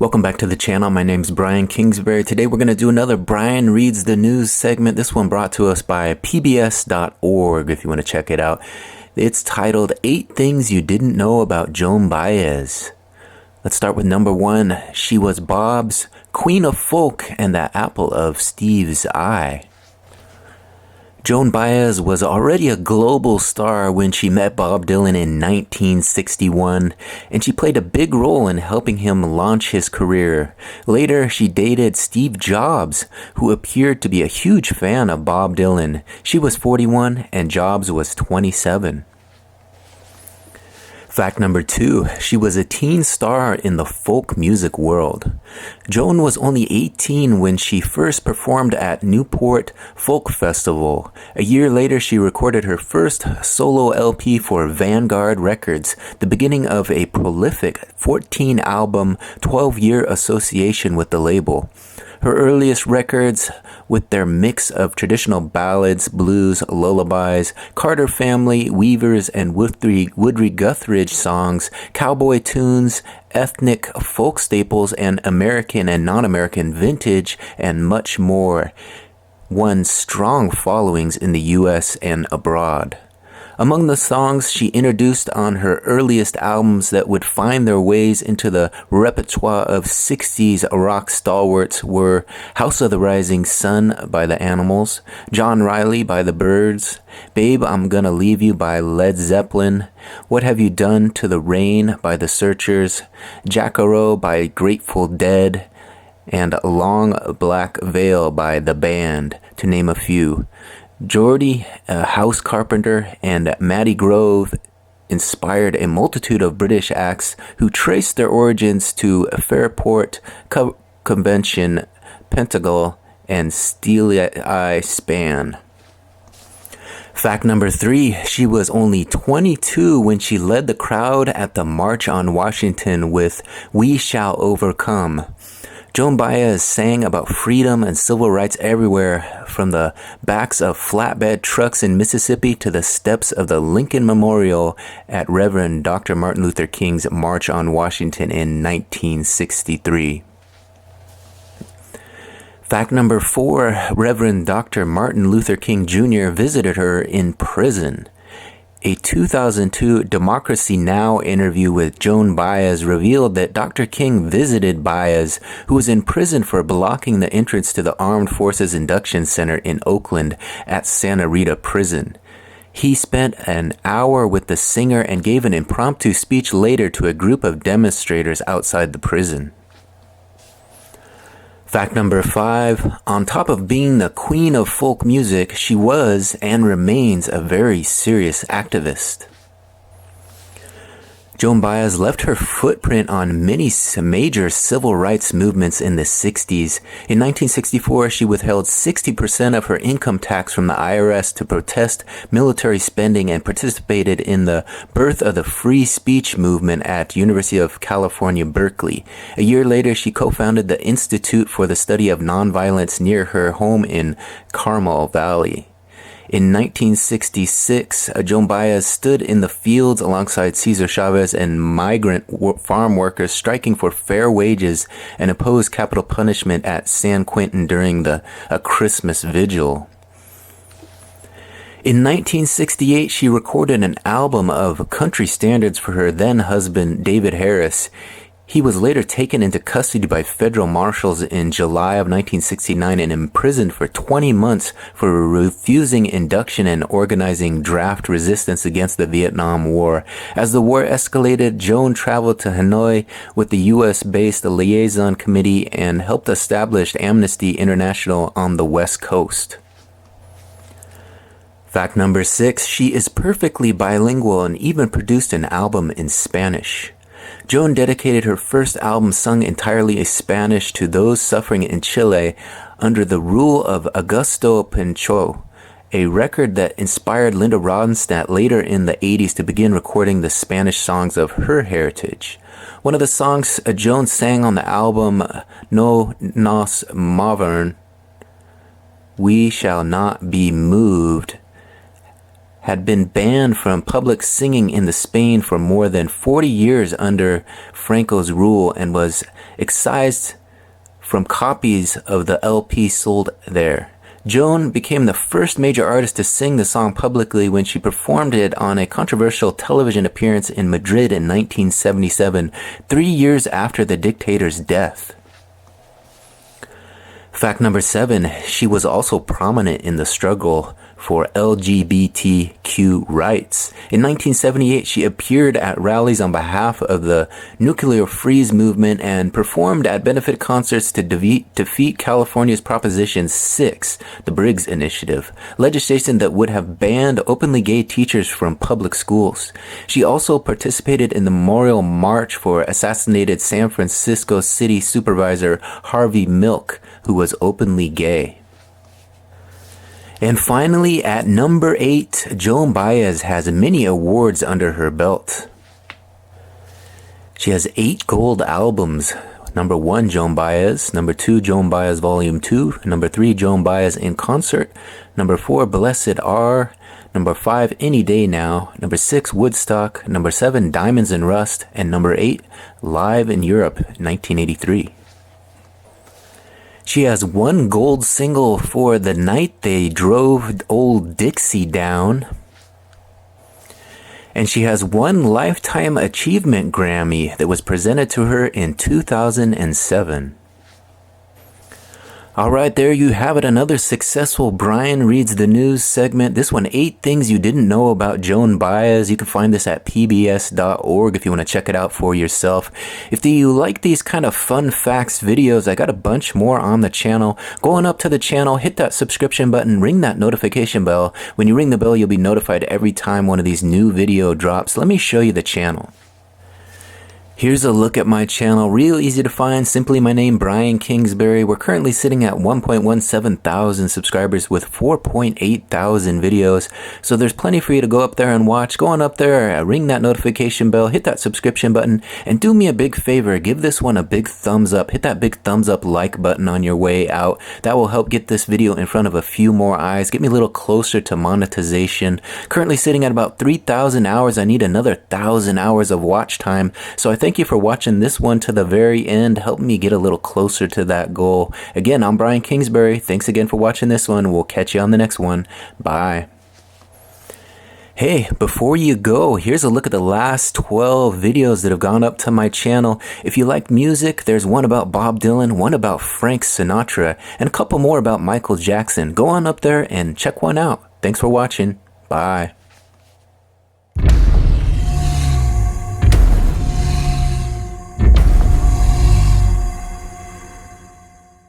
Welcome back to the channel. My name's Brian Kingsbury. Today we're going to do another Brian Reads the News segment. This one brought to us by pbs.org if you want to check it out. It's titled 8 Things You Didn't Know About Joan Baez. Let's start with number 1. She was Bob's Queen of Folk and the apple of Steve's eye. Joan Baez was already a global star when she met Bob Dylan in 1961, and she played a big role in helping him launch his career. Later, she dated Steve Jobs, who appeared to be a huge fan of Bob Dylan. She was 41 and Jobs was 27. Fact number 2, she was a teen star in the folk music world. Joan was only 18 when she first performed at Newport Folk Festival. A year later, she recorded her first solo LP for Vanguard Records, the beginning of a prolific 14-album, 12-year association with the label. Her earliest records, with their mix of traditional ballads, blues, lullabies, Carter Family, Weavers, and Woodry Guthridge songs, cowboy tunes, ethnic folk staples, and American and non-American vintage, and much more, won strong followings in the U.S. and abroad. Among the songs she introduced on her earliest albums that would find their ways into the repertoire of 60s rock stalwarts were House of the Rising Sun by the Animals, John Riley by the Byrds, Babe, I'm Gonna Leave You by Led Zeppelin, What Have You Done to the Rain by the Searchers, Jacaro by Grateful Dead, and Long Black Veil by The Band, to name a few. Geordie, a house carpenter, and Matty Grove inspired a multitude of British acts who traced their origins to Fairport Convention, Pentacle, and Steely Eye Span. Fact number 3, she was only 22 when she led the crowd at the March on Washington with We Shall Overcome. Joan Baez sang about freedom and civil rights everywhere, from the backs of flatbed trucks in Mississippi to the steps of the Lincoln Memorial at Reverend Dr. Martin Luther King's March on Washington in 1963. Fact number 4, Reverend Dr. Martin Luther King Jr. visited her in prison. A 2002 Democracy Now! Interview with Joan Baez revealed that Dr. King visited Baez, who was in prison for blocking the entrance to the Armed Forces Induction Center in Oakland at Santa Rita Prison. He spent an hour with the singer and gave an impromptu speech later to a group of demonstrators outside the prison. Fact number 5, on top of being the queen of folk music, she was and remains a very serious activist. Joan Baez left her footprint on many major civil rights movements in the 60s. In 1964, she withheld 60% of her income tax from the IRS to protest military spending and participated in the birth of the free speech movement at University of California, Berkeley. A year later, she co-founded the Institute for the Study of Nonviolence near her home in Carmel Valley. In 1966, Joan Baez stood in the fields alongside Cesar Chavez and migrant farm workers striking for fair wages and opposed capital punishment at San Quentin during a Christmas vigil. In 1968, she recorded an album of country standards for her then-husband, David Harris. He was later taken into custody by federal marshals in July of 1969 and imprisoned for 20 months for refusing induction and organizing draft resistance against the Vietnam War. As the war escalated, Joan traveled to Hanoi with the U.S.-based Liaison Committee and helped establish Amnesty International on the West Coast. Fact number 6, she is perfectly bilingual and even produced an album in Spanish. Joan dedicated her first album sung entirely in Spanish to those suffering in Chile under the rule of Augusto Pinchot, a record that inspired Linda Ronstadt later in the 80s to begin recording the Spanish songs of her heritage. One of the songs Joan sang on the album, No Nos Movern, We Shall Not Be Moved, had been banned from public singing in Spain for more than 40 years under Franco's rule and was excised from copies of the LP sold there. Joan became the first major artist to sing the song publicly when she performed it on a controversial television appearance in Madrid in 1977, 3 years after the dictator's death. Fact number 7, she was also prominent in the struggle for LGBTQ rights. In 1978, she appeared at rallies on behalf of the nuclear freeze movement and performed at benefit concerts to defeat California's Proposition 6, the Briggs Initiative, legislation that would have banned openly gay teachers from public schools. She also participated in the Memorial March for assassinated San Francisco City Supervisor Harvey Milk, who was openly gay. And finally, at number 8, Joan Baez has many awards under her belt. She has 8 gold albums. Number 1, Joan Baez. Number 2, Joan Baez Volume 2. Number 3, Joan Baez in Concert. Number 4, Blessed Are. Number 5, Any Day Now. Number 6, Woodstock. Number 7, Diamonds and Rust. And number 8, Live in Europe, 1983. She has 1 gold single for The Night They Drove Old Dixie Down. And she has 1 Lifetime Achievement Grammy that was presented to her in 2007. Alright, there you have it, another successful Brian Reads the News segment. This one, 8 things you didn't know about Joan Baez. You can find this at pbs.org if you want to check it out for yourself. If you like these kind of fun facts videos, I got a bunch more on the channel. Going up to the channel, hit that subscription button, ring that notification bell. When you ring the bell, you'll be notified every time one of these new video drops. Let me show you the channel. Here's a look at my channel, real easy to find, simply my name, Brian Kingsbury. We're currently sitting at 1.17 thousand subscribers with 4.8 thousand videos, so there's plenty for you to go up there and watch. Go on up there, ring that notification bell, hit that subscription button, and do me a big favor, give this one a big thumbs up. Hit that big thumbs up like button on your way out. That will help get this video in front of a few more eyes, get me a little closer to monetization. Currently sitting at about 3,000 hours. I need another 1,000 hours of watch time, so I thank you for watching this one to the very end, helping me get a little closer to that goal. Again, I'm Brian Kingsbury. Thanks again for watching this one. We'll catch you on the next one. Bye. Hey, before you go, here's a look at the last 12 videos that have gone up to my channel. If you like music, there's one about Bob Dylan, one about Frank Sinatra, and a couple more about Michael Jackson. Go on up there and check one out. Thanks for watching. Bye.